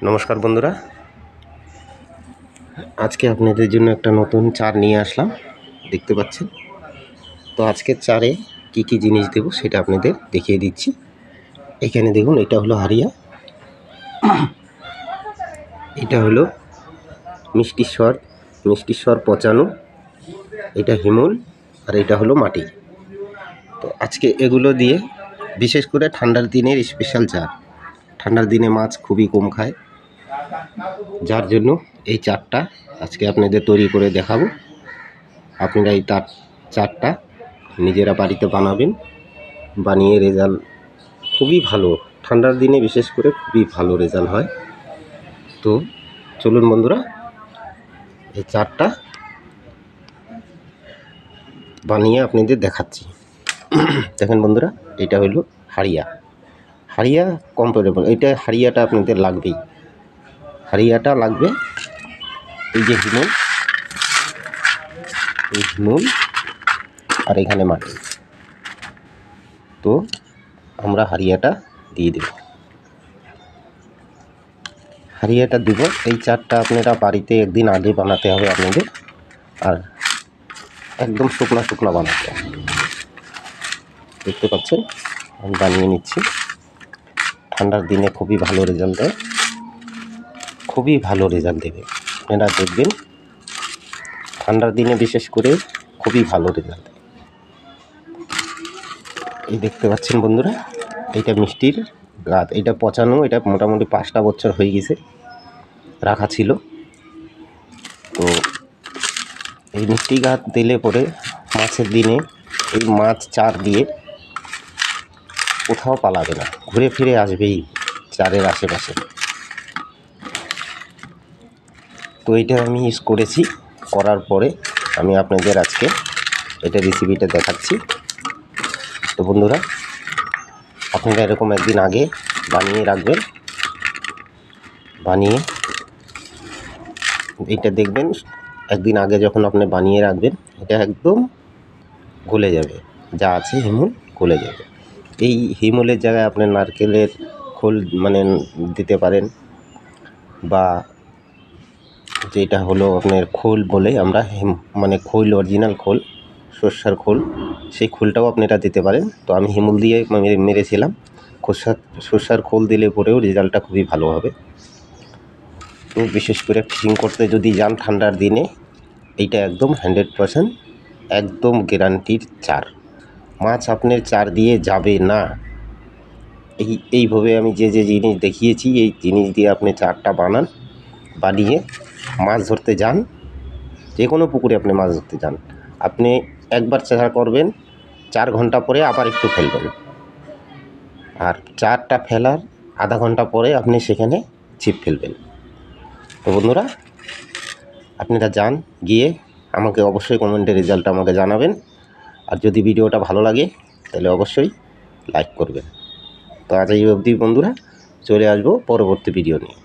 নমস্কার বন্ধুরা, আজকে আপনাদের জন্য একটা নতুন চার নিয়ে আসলাম। দেখতে পাচ্ছেন তো আজকের চারে কি কি জিনিস দেব সেটা আপনাদের দেখিয়ে দিচ্ছি। এখানে দেখুন, এটা হলো হারিয়া, এটা হলো মিষ্টির স্বর 95, এটা হিমুল, আর এটা হলো মাটি। তো আজকে এগুলো দিয়ে বিশেষ করে ঠান্ডার দিনের স্পেশাল চার। ঠান্ডার দিনে মাছ খুবই কম খায়, যার জন্য এই চারটা আজকে আপনাদের তৈরি করে দেখাবো। আপনারা এই চারটা নিজেরা বাড়িতে বানাবেন, বানিয়ে রেজাল্ট খুবই ভালো, ঠান্ডার দিনে বিশেষ করে খুবই ভালো রেজাল্ট হয়। তো চলুন বন্ধুরা, এই চারটা বানিয়ে আপনাদের দেখাচ্ছি। দেখেন বন্ধুরা, এটা হলো হারিয়া কমফোর্টেবল। এটা হারিয়াটা আপনাদের লাগবেই, হারিয়াটা লাগবে। এই যে হিমুল, আর এখানে মাটি। তো আমরা হারিয়াটা দিয়ে দেব, হারিয়াটা দিব। এই চারটা আপনারা বাড়িতে একদিন আগে বানাতে হবে আপনাদের, আর একদম শুকনা বানাতে হবে। দেখতে পাচ্ছেন আমি বানিয়ে নিচ্ছি। ঠান্ডার দিনে খুবই ভালো রেজাল্ট দেয়, খুবই ভালো রেজাল্ট দেবে। আপনারা দেখবেন ঠান্ডার দিনে বিশেষ করে খুবই ভালো রেজাল্ট দেয়। এই দেখতে পাচ্ছেন বন্ধুরা, এইটা মিষ্টির গাছ, এটা 95, এটা মোটামুটি 5টা বছর হয়ে গেছে রাখা ছিল। তো এই মিষ্টি গাছ দিলে পরে মাছের দিনে এই মাছ চার দিয়ে কোথাও পালাবে না, ঘুরে ফিরে আসবেই চারের আশেপাশে। তো এটা আমি ইউজ করেছি, করার পরে আমি আপনাদের আজকে এটা রেসিপিটা দেখাচ্ছি। তো বন্ধুরা, আপনারা এরকম একদিন আগে বানিয়ে রাখবেন, বানিয়ে এটা দেখবেন একদিন আগে যখন আপনি বানিয়ে রাখবেন, এটা একদম গলে যাবে, যা আছে হিমুল গলে যাবে। এই হিমুলের জায়গায় আপনি নারকেলের খোল দিতে পারেন, বা যেটা হলো আপনার খোল বলে আমরা খোল, অরিজিনাল খোল, সর্ষার খোল, সেই খোলটাও আপনারা দিতে পারেন। তো আমি হিমুল দিয়ে মেরেছিলাম। সর্ষার খোল দিলে পরেও রেজাল্টটা খুবই ভালো হবে। তো বিশেষ করে ফিশিং করতে যদি যান ঠান্ডার দিনে, এইটা একদম 100% একদম গ্যারান্টির চার। মাছ আপনার চার দিয়ে যাবে না। এইভাবে আমি যে জিনিস দেখিয়েছি, এই জিনিস দিয়ে আপনি চারটা বানিয়ে মাছ ধরতে যান, যে কোনো পুকুরে আপনি মাছ ধরতে যান, আপনি একবার চেষ্টা করবেন, 4 ঘন্টা পরে আবার একটু ফেলবেন, আর চারটা ফেলার আধা ঘন্টা পরে আপনি সেখানে ছিপ ফেলবেন। তো বন্ধুরা, আপনারা যান, গিয়ে আমাকে অবশ্যই কমেন্টে রেজাল্টটা আমাকে জানাবেন। আর যদি ভিডিওটা ভালো লাগে তাহলে অবশ্যই লাইক করবেন। তো আজ এই অবধি বন্ধুরা, চলে আসবো পরবর্তী ভিডিও নিয়ে।